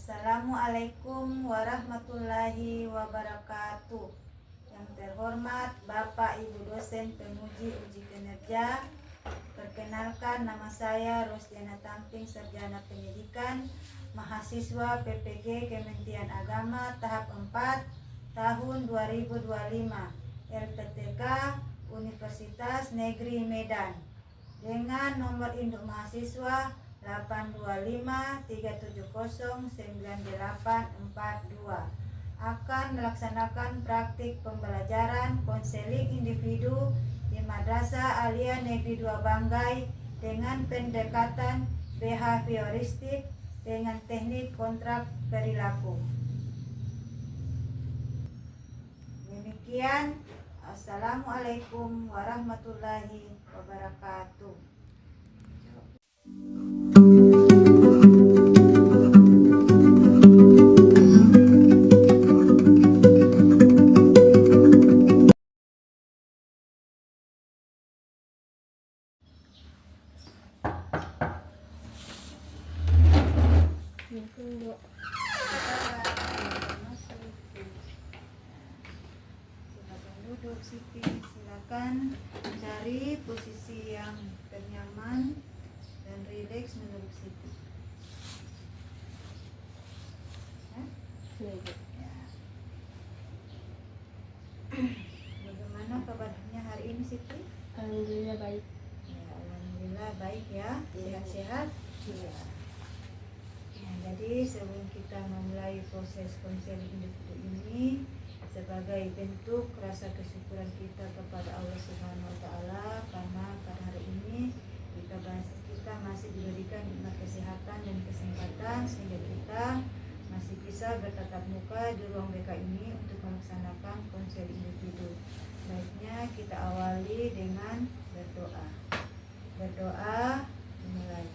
Assalamualaikum warahmatullahi wabarakatuh. Yang terhormat Bapak Ibu dosen penguji uji kinerja, perkenalkan nama saya Rosdiana Tamping, Sarjana Pendidikan, mahasiswa PPG Kementerian Agama tahap 4 tahun 2025, LPTK Universitas Negeri Medan, dengan nomor induk mahasiswa 82537098842, akan melaksanakan praktik pembelajaran konseling individu di Madrasah Aliyah Negeri 2 Banggai dengan pendekatan behavioristik dengan teknik kontrak perilaku. Demikian, assalamualaikum warahmatullahi wabarakatuh. Silakan duduk, Siti. Silakan cari posisi yang ternyaman dan rileks menurut Siti. Ya. Bagaimana kabarnya hari ini, Siti? Alhamdulillah baik. Ya, alhamdulillah baik ya. Sehat-sehat. Ya. Jadi sebelum kita memulai proses konseling individu ini, sebagai bentuk rasa kesyukuran kita kepada Allah Subhanahu wa Ta'ala, karena pada hari ini kita masih diberikan nikmat kesehatan dan kesempatan sehingga kita masih bisa bertatap muka di ruang BK ini untuk melaksanakan konseling individu. Baiknya kita awali dengan berdoa. Berdoa dimulai.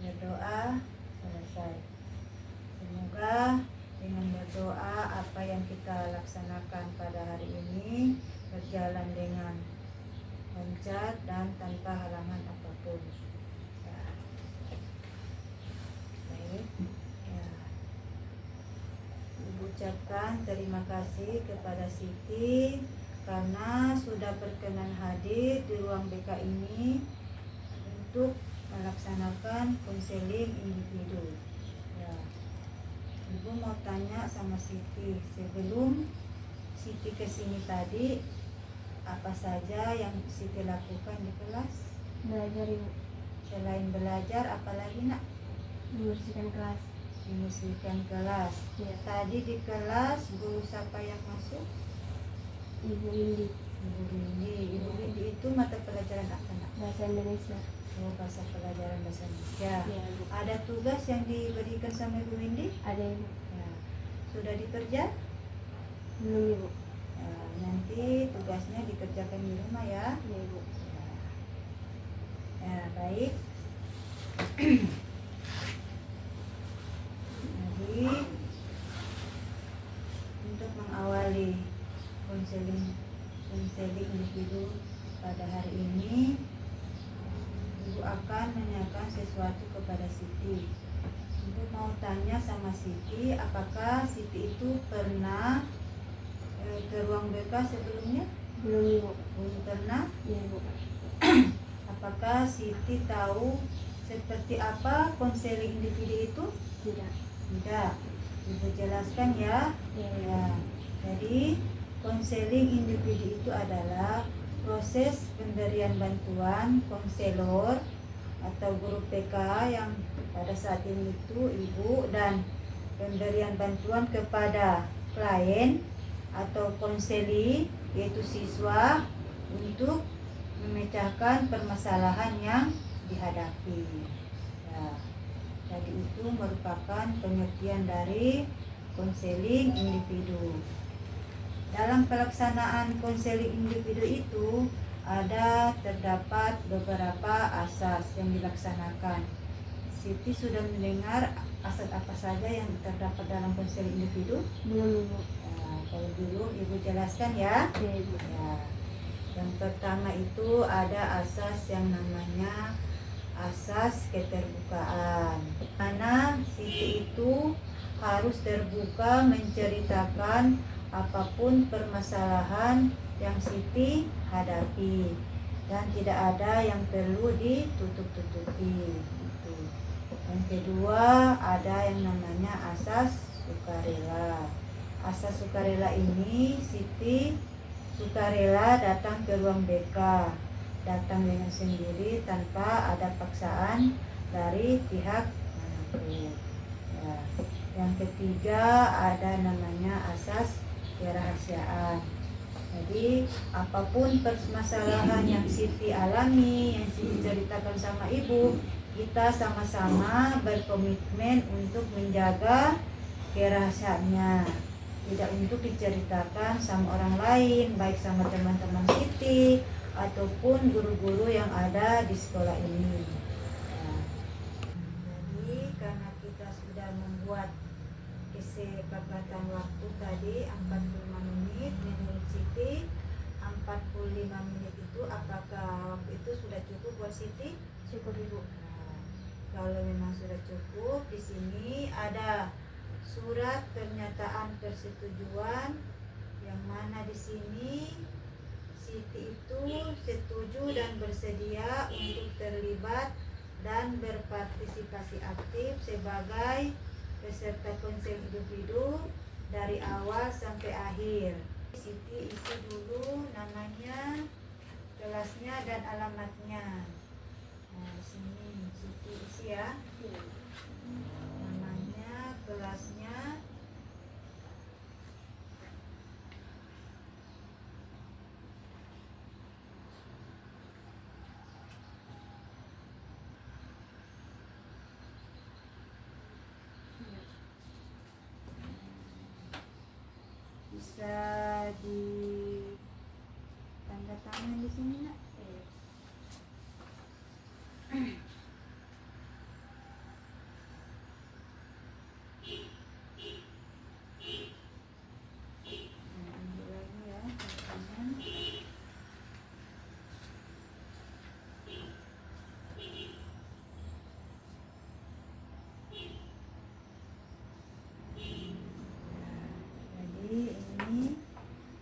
Berdoa selesai. Semoga dengan berdoa apa yang kita laksanakan pada hari ini berjalan dengan lancar dan tanpa halangan apapun. Ya. Baik. Ya. Ibu ucapkan terima kasih kepada Siti karena sudah berkenan hadir di ruang BK ini untuk melaksanakan konseling individu. Ya. Ibu mau tanya sama Siti, sebelum Siti kesini tadi, apa saja yang Siti lakukan di kelas? Belajar Ibu. Selain belajar, apalagi nak? Membersihkan kelas. Membersihkan kelas. Ya. Tadi di kelas guru siapa yang masuk? Ibu Indi. Ibu Rindi. Ibu Rindi itu mata pelajaran apa nak? Bahasa Indonesia. Oh, bahasa pelajaran bahasa Indonesia. Ya, Ibu. Ada tugas yang diberikan sama Ibu Rindi? Ada Ibu. Ya. Sudah dikerja? Belum Ibu. Ya, nanti tugasnya dikerjakan di rumah ya. Ya Ibu. Ya, baik. Jadi untuk mengawali konseling individu pada hari ini, Ibu akan menanyakan sesuatu kepada Siti. Ibu mau tanya sama Siti, apakah Siti itu pernah ke ruang BK sebelumnya? Belum Ibu. Belum pernah. Ya Ibu. Apakah Siti tahu seperti apa konseling individu itu? Tidak. Tidak. Ibu jelaskan ya. Ya. Ya. Jadi konseling individu itu adalah proses pemberian bantuan konselor atau guru PK yang pada saat ini itu ibu, dan pemberian bantuan kepada klien atau konseli, yaitu siswa, untuk memecahkan permasalahan yang dihadapi. Ya. Jadi itu merupakan pengertian dari konseling individu. Dalam pelaksanaan konseling individu itu terdapat beberapa asas yang dilaksanakan. Siti sudah mendengar asas apa saja yang terdapat dalam konseling individu? Belum Ibu. Nah, kalau dulu Ibu jelaskan ya. Ya Ibu. Ya. Yang pertama itu ada asas yang namanya asas keterbukaan. Karena Siti itu harus terbuka menceritakan apapun permasalahan yang Siti hadapi dan tidak ada yang perlu ditutup-tutupi. Gitu. Yang kedua, ada yang namanya asas sukarela. Asas sukarela ini Siti sukarela datang ke ruang BK, datang dengan sendiri tanpa ada paksaan dari pihak manapun. Ya. Yang ketiga, ada namanya asas kerahasiaan. Jadi apapun permasalahan yang Siti alami, yang Siti ceritakan sama ibu, kita sama-sama berkomitmen untuk menjaga kerahasiaannya, tidak untuk diceritakan sama orang lain, baik sama teman-teman Siti ataupun guru-guru yang ada di sekolah ini. Nah, jadi karena kita sudah membuat kesepakatan waktu tadi 45 menit, menurut Siti 45 menit itu apakah waktu itu sudah cukup buat Siti? Cukup ibu. Nah, kalau memang sudah cukup, di sini ada surat pernyataan persetujuan yang mana di sini Siti itu setuju dan bersedia untuk terlibat dan berpartisipasi aktif sebagai peserta konseling individu dari awal sampai akhir. Siti isi dulu namanya, kelasnya dan alamatnya. Nah, di sini Siti isi ya. Namanya, kelasnya, bisa di tanda tangan di sini nak. Ambil lagi ya tanda tangan. Jadi ini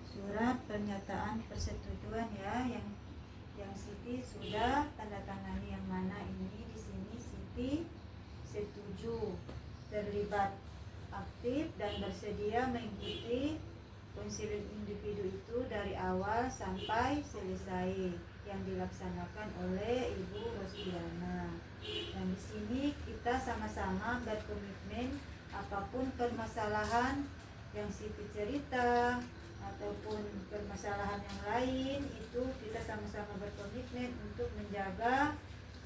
surat pernyataan persetujuan ya, yang Siti sudah tanda tangani, yang mana ini di sini Siti setuju terlibat aktif dan bersedia mengikuti konseling individu itu dari awal sampai selesai yang dilaksanakan oleh Ibu Rosdiana. Dan di sini kita sama-sama berkomitmen apapun permasalahan yang Siti cerita ataupun permasalahan yang lain, itu kita sama-sama berkomitmen untuk menjaga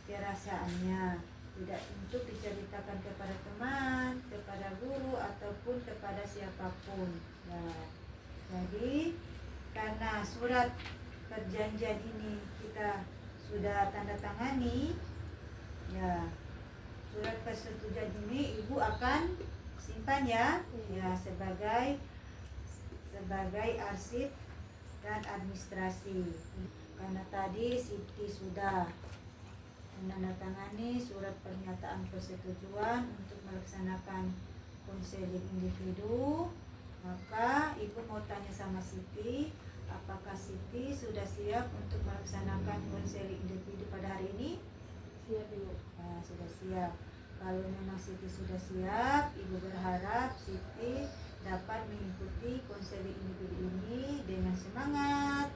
kerahasiaannya, tidak untuk diceritakan kepada teman, kepada guru ataupun kepada siapapun. Nah, jadi karena surat perjanjian ini kita sudah tanda tangani, ya surat persetujuan ini ibu akan simpan ya, ya sebagai arsip dan administrasi. Karena tadi Siti sudah menandatangani surat pernyataan persetujuan untuk melaksanakan konseling individu, maka ibu mau tanya sama Siti, apakah Siti sudah siap untuk melaksanakan konseling individu pada hari ini? Siap ibu. Nah, sudah siap. Kalau memang Siti sudah siap, ibu berharap Siti dapat mengikuti konseling individu ini dengan semangat,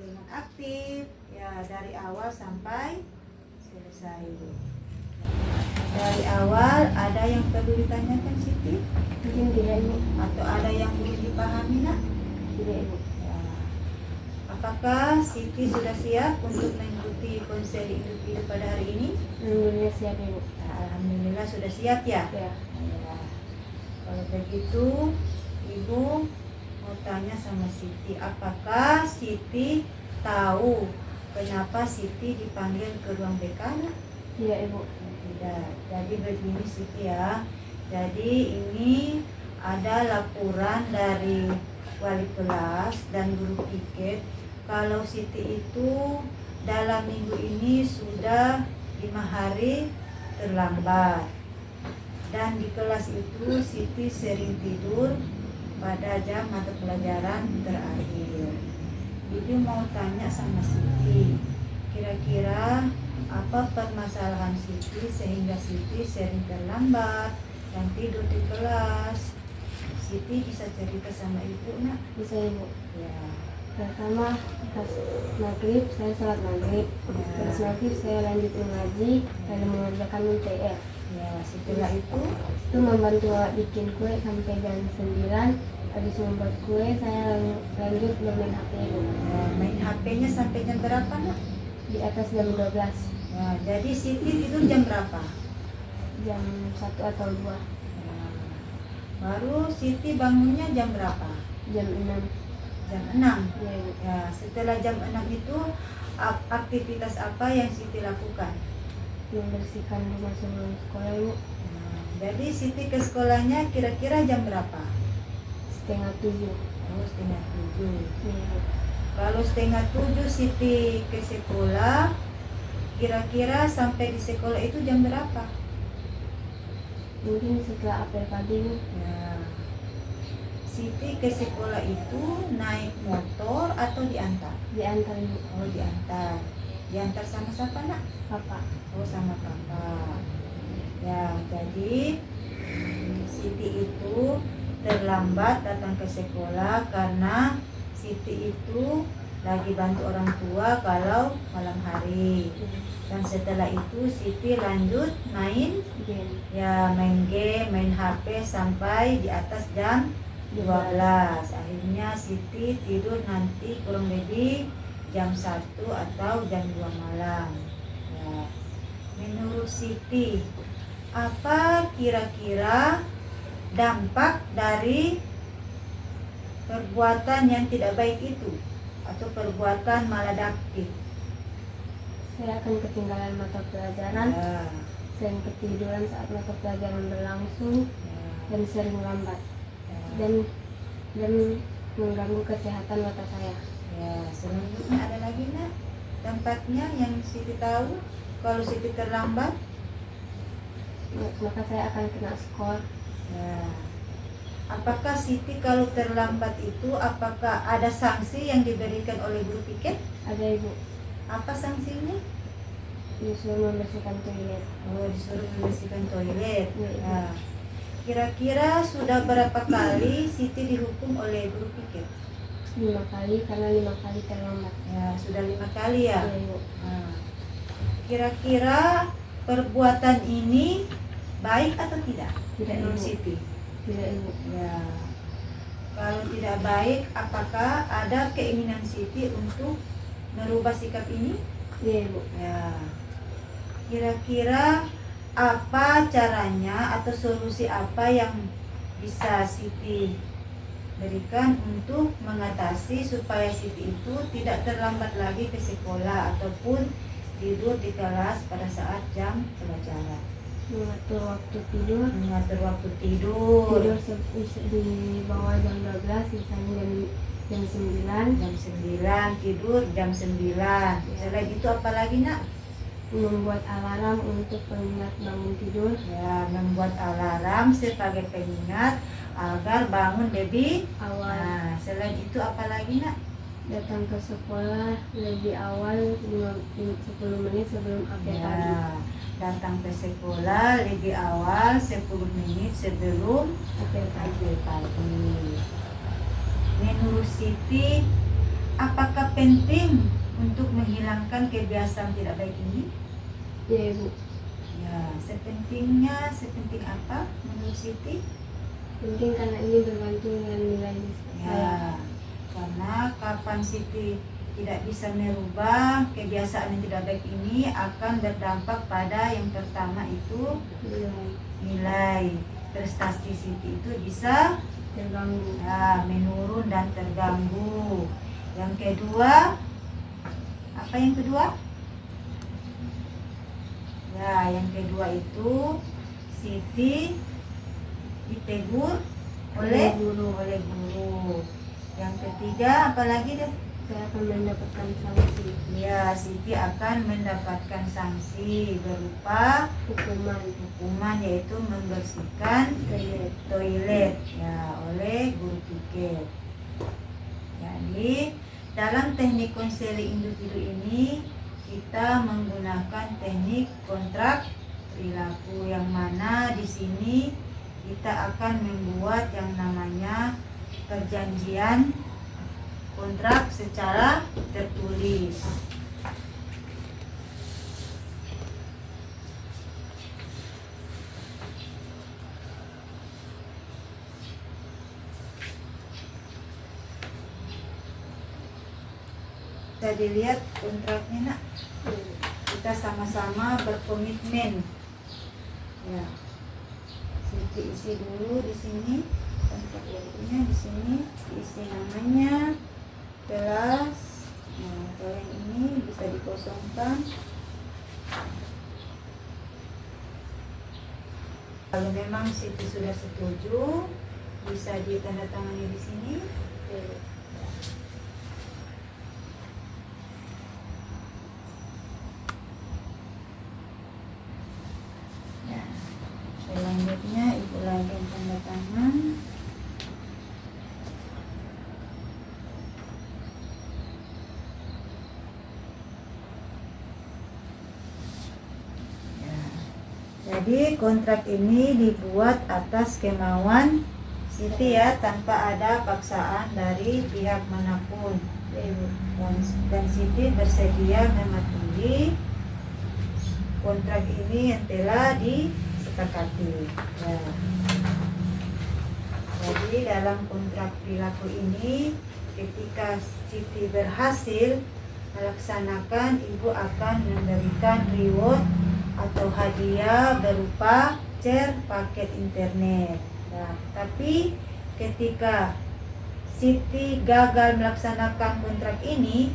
dengan aktif, ya dari awal sampai selesai. Dari awal ada yang perlu ditanyakan Siti? Mungkin tidak ibu. Atau ada yang belum dipahami nak? Tidak ibu. Ya. Apakah Siti sudah siap untuk mengikuti konseling individu pada hari ini? Alhamdulillah siap ibu. Alhamdulillah sudah siap ya? Ya. Ya. Kalau begitu, ibu mau tanya sama Siti, apakah Siti tahu kenapa Siti dipanggil ke ruang BK? Tidak ibu. Tidak. Jadi begini Siti ya. Jadi ini ada laporan dari wali kelas dan guru piket kalau Siti itu dalam malam minggu ini sudah 5 hari terlambat. Dan di kelas itu Siti sering tidur pada jam mata pelajaran terakhir. Jadi mau tanya sama Siti, kira-kira apa permasalahan Siti sehingga Siti sering terlambat dan tidur di kelas? Siti bisa cerita sama ibu nak? Bisa ibu. Ya. Pertama pas maghrib saya sholat maghrib. Terus maghrib saya lanjut mengaji lalu mengerjakan UTR. Ya, setelah itu Itu membantu bikin kue sampai jam 9. Habis membuat kue saya lanjut bermain HP ibu. ya, main HP-nya sampai jam berapa nak? Di atas jam 12, Ya, jadi Siti tidur jam berapa? jam 1 atau 2, Ya. Baru Siti bangunnya jam berapa? jam 6. Jam 6. Ya ibu. Ya, setelah jam 6 itu aktivitas apa yang Siti lakukan? Membersihkan rumah sebelum sekolah ibu. Nah, jadi Siti ke sekolahnya kira-kira jam berapa? Setengah 7. Oh, setengah 7. Ya ibu. Kalau setengah 7 Siti ke sekolah, kira-kira sampai di sekolah itu jam berapa? Mungkin setelah apel pagi ibu. Ya. Siti ke sekolah itu naik motor atau diantar? Diantar ibu. Oh, diantar. Diantar sama siapa nak? Papa. Oh, sama kakak. Ya, jadi Siti itu terlambat datang ke sekolah karena Siti itu lagi bantu orang tua kalau malam hari. Dan setelah itu Siti lanjut main, Game. ya main game, main HP sampai di atas jam 12. Akhirnya Siti tidur nanti kurang lebih jam 1 atau jam 2 malam. Ya. Menurut Siti, apa kira-kira dampak dari perbuatan yang tidak baik itu atau perbuatan maladaptif? Saya akan ketinggalan mata pelajaran, Ya, sering ketiduran saat mata pelajaran berlangsung, ya, dan sering lambat, ya. dan mengganggu kesehatan mata saya. Ya, selanjutnya ada lagi nak dampaknya yang Siti tahu kalau Siti terlambat? Maka saya akan kena skor. Ya. Apakah Siti kalau terlambat itu apakah ada sanksi yang diberikan oleh guru piket? Ada ibu, Apa sanksinya? disuruh membersihkan toilet. Oh, disuruh membersihkan toilet. Ya, Ibu. Ya. Kira-kira sudah berapa kali Siti dihukum oleh guru piket? 5 kali karena 5 kali terlambat. Ya, sudah 5 kali ya. Ya ibu. Nah, kira-kira perbuatan ini baik atau tidak? Tidak, Menurut Ibu. Siti. Tidak ibu. Ya. Kalau tidak baik, apakah ada keinginan Siti untuk merubah sikap ini? Ya ibu. Ya. Kira-kira apa caranya atau solusi apa yang bisa Siti berikan untuk mengatasi supaya Siti itu tidak terlambat lagi ke sekolah ataupun tidur di kelas pada saat jam pelajaran? Mengatur waktu tidur. Mengatur waktu tidur. Di bawah jam 12, misalnya jam 9. Jam 9 tidur jam 9. Setelah itu apa lagi nak? Membuat alarm untuk pengingat bangun tidur. Ya, membuat alarm sebagai pengingat agar bangun lebih Awal. Nah, selain itu apa lagi nak? Datang ke sekolah lebih awal 10 menit sebelum apel pagi. Ya, datang ke sekolah lebih awal 10 menit sebelum Apel pagi. pagi. Menurut Siti, apakah penting untuk menghilangkan kebiasaan tidak baik ini? Ya ibu. Ya, sepenting apa menurut Siti? Penting karena ini bergantung dengan nilai saya. Ya, karena kapan Siti tidak bisa merubah kebiasaan yang tidak baik ini akan berdampak pada yang pertama itu nilai prestasi Siti itu bisa Terganggu. menurun dan terganggu. Yang kedua, apa yang kedua? Ya, yang kedua itu Siti ditegur oleh guru. guru. Yang ketiga, apa lagi deh? saya akan mendapatkan sanksi Ya, Siti akan mendapatkan sanksi berupa hukuman yaitu membersihkan toilet ya oleh guru piket. Jadi dalam teknik konseling individu ini kita menggunakan teknik kontrak perilaku, yang mana di sini kita akan membuat yang namanya perjanjian kontrak secara tertulis. Bisa dilihat kontraknya nak. Kita sama-sama berkomitmen. Ya. Siti isi dulu di sini kontrak waktunya, di sini isi namanya, kelas. Nah, kalau yang ini bisa dikosongkan. Kalau memang Siti sudah setuju, bisa ditandatangani di sini. Selanjutnya ibu lagi yang tanda tangan. Ya. Jadi kontrak ini dibuat atas kemauan Siti ya, tanpa ada paksaan dari pihak manapun. Dan Siti bersedia mematuhi kontrak ini yang telah disepakati. Ya. Jadi dalam kontrak perilaku ini, ketika Siti berhasil melaksanakan, ibu akan memberikan reward atau hadiah berupa share paket internet. Nah, tapi ketika Siti gagal melaksanakan kontrak ini,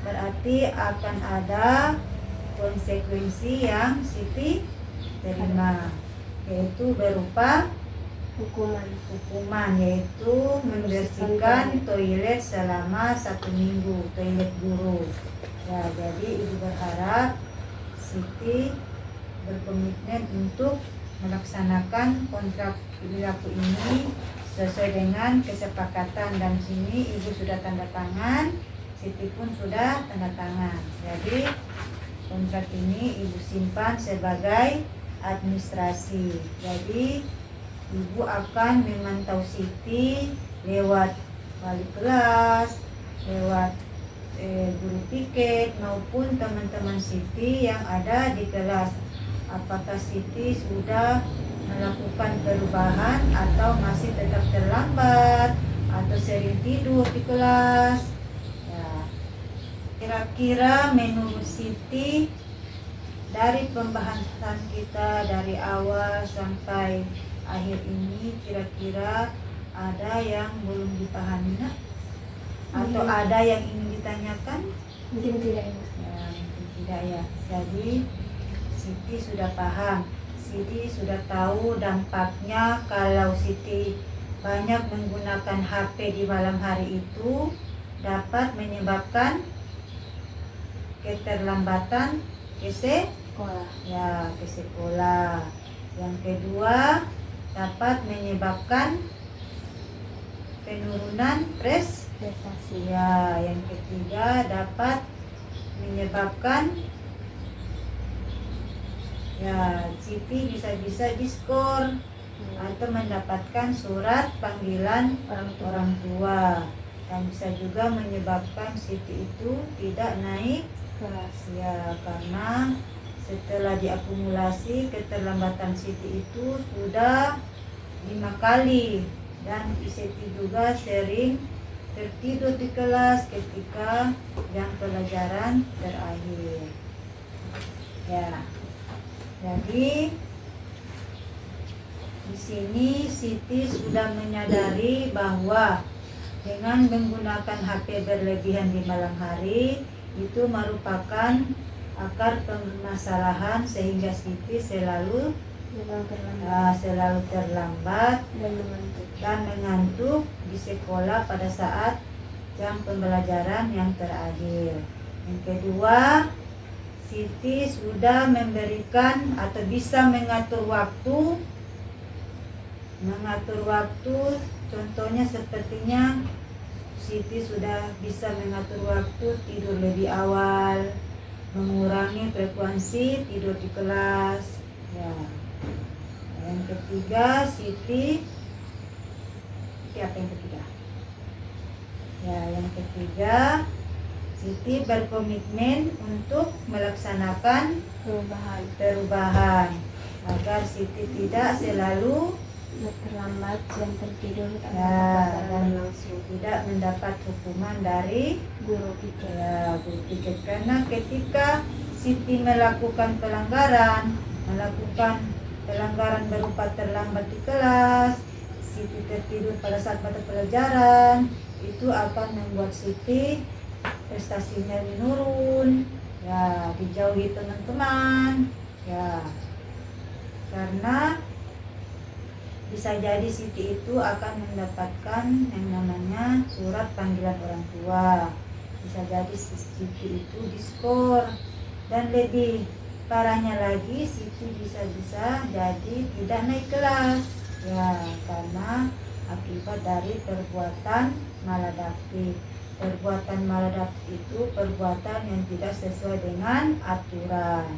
berarti akan ada konsekuensi yang Siti terima, yaitu berupa hukuman, yaitu membersihkan toilet selama 1 minggu, toilet guru. Ya, jadi ibu berharap Siti berkomitmen untuk melaksanakan kontrak perilaku ini sesuai dengan kesepakatan, dan sini ibu sudah tanda tangan, Siti pun sudah tanda tangan. Jadi kontrak ini ibu simpan sebagai administrasi. Jadi ibu akan memantau Siti lewat wali kelas, lewat guru piket maupun teman-teman Siti yang ada di kelas. Apakah Siti sudah melakukan perubahan atau masih tetap terlambat atau sering tidur di kelas. Kira-kira menurut Siti, dari pembahasan kita dari awal sampai akhir ini, kira-kira ada yang belum dipahami nak? Atau ada yang ingin ditanyakan? Mungkin tidak ya. Mungkin tidak ya. Jadi Siti sudah paham, Siti sudah tahu dampaknya kalau Siti banyak menggunakan HP di malam hari itu dapat menyebabkan keterlambatan ke sekolah. Ya, ke sekolah. Yang kedua, dapat menyebabkan penurunan prestasi. Ya, yang ketiga dapat menyebabkan ya Siti bisa-bisa diskor atau mendapatkan surat panggilan orang tua, dan bisa juga menyebabkan Siti itu tidak naik kelas ya, karena setelah diakumulasi keterlambatan Siti itu sudah 5 kali, dan Siti juga sering tertidur di kelas ketika jam pelajaran terakhir. Ya, jadi di sini Siti sudah menyadari bahwa dengan menggunakan HP berlebihan di malam hari itu merupakan akar permasalahan, sehingga Siti selalu terlambat dan mengantuk di sekolah pada saat jam pembelajaran yang terakhir. Yang kedua, Siti sudah memberikan atau bisa mengatur waktu. Contohnya sepertinya Siti sudah bisa mengatur waktu tidur lebih awal, mengurangi frekuensi tidur di kelas. Ya. Yang ketiga, Siti apa yang ketiga? Ya, yang ketiga, Siti berkomitmen untuk melaksanakan perubahan agar Siti tidak selalu terlambat dan tertidur dan langsung tidak mendapat hukuman dari guru piket. Ya, guru piket. Karena ketika Siti melakukan pelanggaran berupa terlambat di kelas, Siti tertidur pada saat mata pelajaran, itu akan membuat Siti prestasinya menurun, ya, dijauhi teman-teman, ya, karena bisa jadi Siti itu akan mendapatkan yang namanya surat panggilan orang tua. Bisa jadi Siti itu diskor, dan lebih parahnya lagi Siti bisa jadi tidak naik kelas, ya, karena akibat dari perbuatan maladaptif. Perbuatan maladaptif itu perbuatan yang tidak sesuai dengan aturan.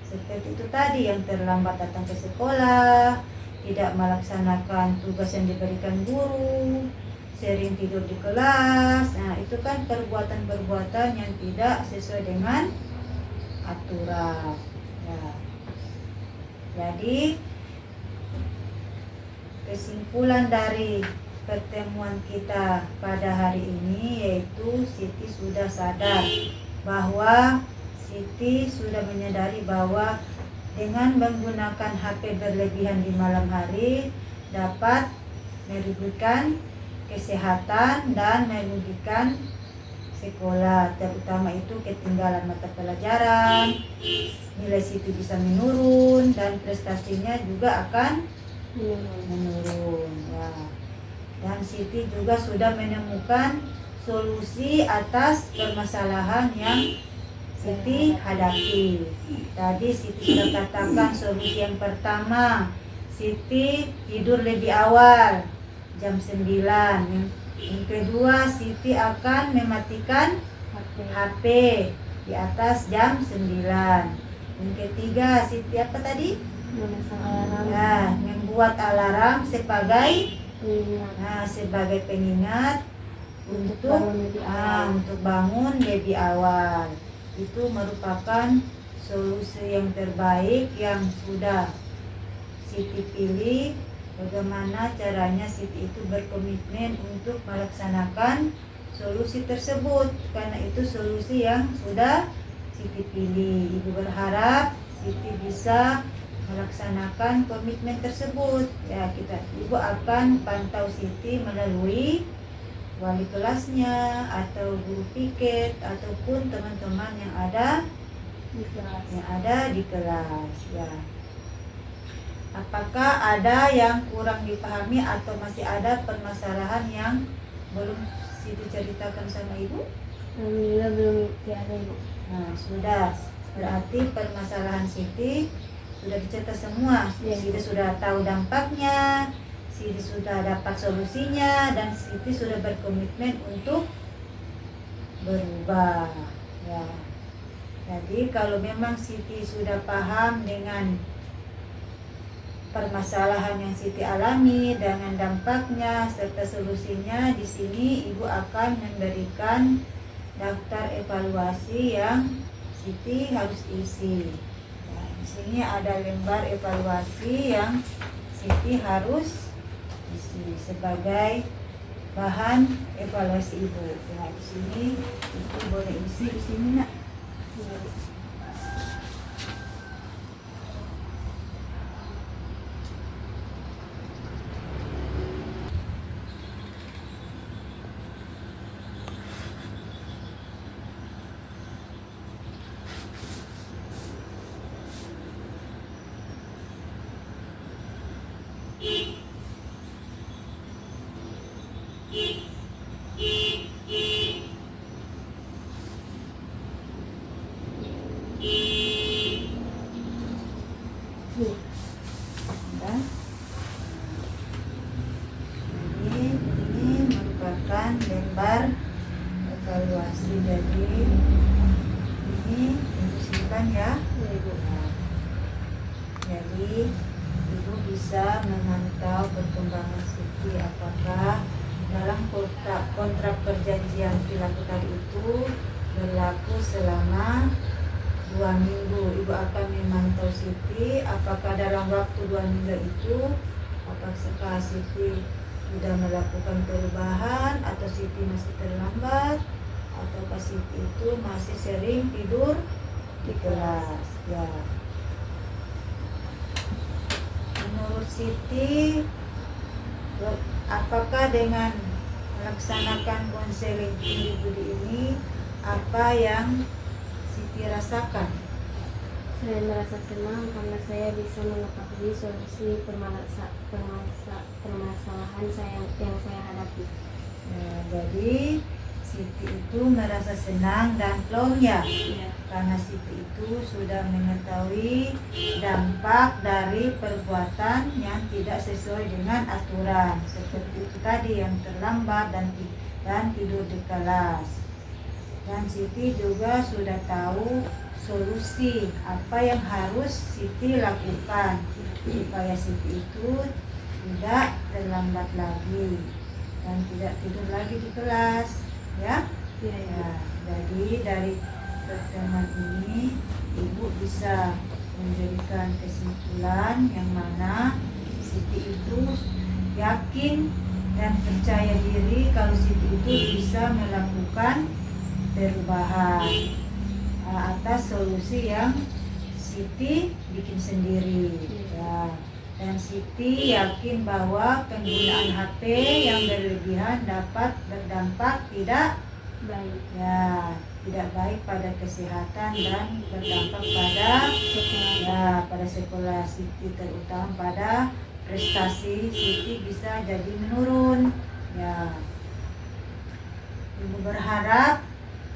Seperti itu tadi, yang terlambat datang ke sekolah, tidak melaksanakan tugas yang diberikan guru, sering tidur di kelas. Nah, itu kan perbuatan-perbuatan yang tidak sesuai dengan aturan. Ya. Jadi kesimpulan dari pertemuan kita pada hari ini yaitu Siti sudah sadar bahwa Siti sudah menyadari bahwa dengan menggunakan HP berlebihan di malam hari dapat merugikan kesehatan dan merugikan sekolah, terutama itu ketinggalan mata pelajaran, nilai Siti bisa menurun, dan prestasinya juga akan menurun. Ya. Dan Siti juga sudah menemukan solusi atas permasalahan yang Siti hadapi. Tadi Siti sudah katakan solusi yang pertama, Siti tidur lebih awal, jam 9. Yang kedua, Siti akan mematikan HP di atas jam 9. Yang ketiga, Siti apa tadi? Memasang alarm. Ya, membuat alarm sebagai pengingat untuk bangun lebih awal. Itu merupakan solusi yang terbaik yang sudah Siti pilih. Bagaimana caranya Siti itu berkomitmen untuk melaksanakan solusi tersebut, karena itu solusi yang sudah Siti pilih. Ibu berharap Siti bisa melaksanakan komitmen tersebut. Ya, Ibu akan pantau Siti melalui wali kelasnya atau guru piket ataupun teman-teman yang ada di kelas. Ya. Apakah ada yang kurang dipahami atau masih ada permasalahan yang belum Siti ceritakan sama Ibu? Alhamdulillah belum ada, Ibu. Nah, sudah. Berarti permasalahan Siti sudah dicerita semua. Siti sudah tahu dampaknya, Siti sudah dapat solusinya, dan Siti sudah berkomitmen untuk berubah. Ya. Jadi kalau memang Siti sudah paham dengan permasalahan yang Siti alami dengan dampaknya serta solusinya, di sini Ibu akan memberikan daftar evaluasi yang Siti harus isi. Nah, di sini ada lembar evaluasi yang Siti harus isi sebagai bahan evaluasi Ibu. Nah, di sini Ibu boleh isi di sini, Nak. rasakan ya. Iya, Ibu. Jadi ibu bisa memantau perkembangan Siti, apakah dalam kontrak perjanjian perilaku tadi itu berlaku selama 2 minggu. Ibu akan memantau Siti apakah dalam waktu 2 minggu itu apakah Siti sudah melakukan perubahan atau Siti masih terlambat ataukah Siti itu masih sering tidur di kelas ya. Menurut Siti, apakah dengan melaksanakan konseling tinggi budi ini apa yang Siti rasakan? Saya merasa senang karena saya bisa mengetahui solusi permasalahan yang saya hadapi. Nah, jadi Siti itu merasa senang dan plong ya, Iya. karena Siti itu sudah mengetahui dampak dari perbuatan yang tidak sesuai dengan aturan, seperti itu tadi yang terlambat dan tidur di kelas. Dan Siti juga sudah tahu solusi apa yang harus Siti lakukan supaya Siti itu tidak terlambat lagi dan tidak tidur lagi di kelas ya. Iya, Ibu. Ya, jadi dari pertemuan ini ibu bisa memberikan kesimpulan yang mana Siti itu yakin dan percaya diri kalau Siti itu bisa melakukan perubahan atas solusi yang Siti bikin sendiri ya. Dan Siti yakin bahwa penggunaan HP yang berlebihan dapat berdampak tidak Baik. ya, tidak baik pada kesehatan dan berdampak pada sekolah Siti, terutama pada prestasi Siti bisa jadi menurun ya. Ibu berharap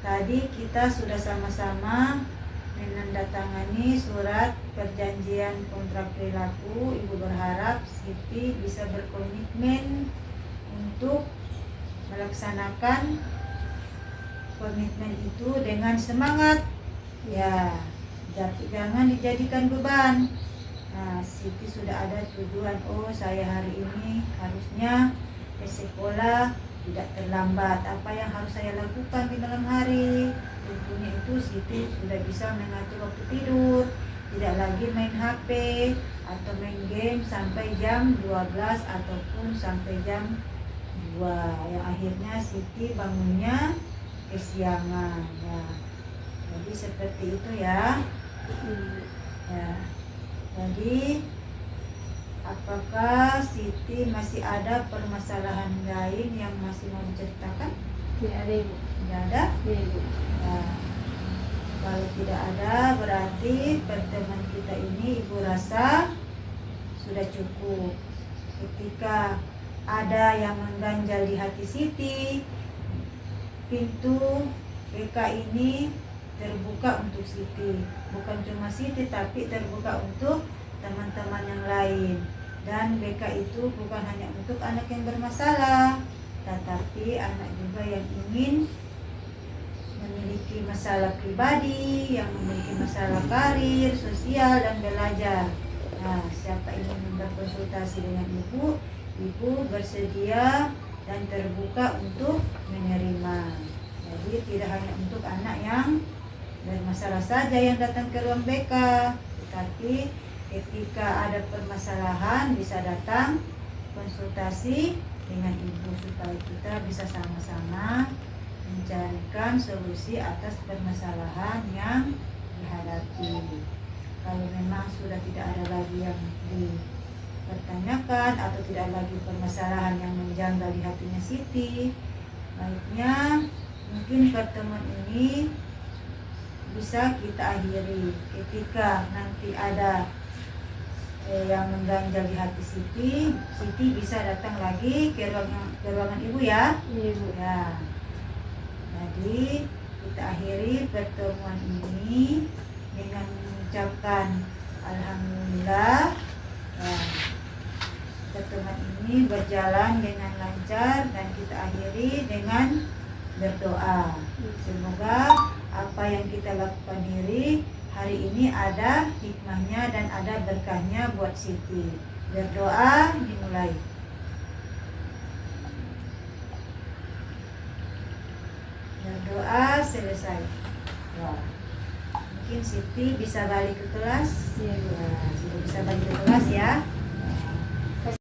tadi kita sudah sama-sama menandatangani surat perjanjian kontrak perilaku. Ibu berharap Siti bisa berkomitmen untuk melaksanakan komitmen itu dengan semangat ya, jangan dijadikan beban. Nah, Siti sudah ada tujuan, oh saya hari ini harusnya ke sekolah tidak terlambat, apa yang harus saya lakukan di malam hari. Tentunya itu Siti sudah bisa mengatur waktu tidur, tidak lagi main HP atau main game sampai jam 12 ataupun sampai jam 2 yang akhirnya Siti bangunnya kesiangan ya. Jadi seperti itu ya. Ya. Jadi apakah Siti masih ada permasalahan lain yang masih mau diceritakan? Tidak ada, Ibu. Tidak ada? Iya, Ibu. Ya. Kalau tidak ada berarti pertemuan kita ini Ibu rasa sudah cukup. Ketika ada yang mengganjal di hati Siti, pintu BK ini terbuka untuk Siti. Bukan cuma Siti tapi terbuka untuk teman-teman yang lain. Dan BK itu bukan hanya untuk anak yang bermasalah, tetapi anak juga yang ingin memiliki masalah pribadi, yang memiliki masalah karir, sosial, dan belajar. Nah, siapa ingin berkonsultasi dengan Ibu, Ibu bersedia dan terbuka untuk menerima. Jadi tidak hanya untuk anak yang bermasalah saja yang datang ke ruang BK, tetapi ketika ada permasalahan bisa datang konsultasi dengan Ibu supaya kita bisa sama-sama mencarikan solusi atas permasalahan yang dihadapi. Kalau memang sudah tidak ada lagi yang dipertanyakan atau tidak lagi permasalahan yang menjanggal di hatinya Siti, baiknya mungkin pertemuan ini bisa kita akhiri. Ketika nanti ada yang mengganjal di hati Siti, Siti bisa datang lagi ke ruangan Ibu ya. Iya, Ibu. Ya. Jadi kita akhiri pertemuan ini dengan mengucapkan alhamdulillah. Ya. Pertemuan ini berjalan dengan lancar dan kita akhiri dengan berdoa. Semoga apa yang kita lakukan ini hari ini ada hikmahnya dan ada berkahnya buat Siti. Berdoa dimulai. Berdoa selesai. Wah. Mungkin Siti bisa balik ke kelas. Iya, Bu. Nah, Siti bisa balik ke kelas ya.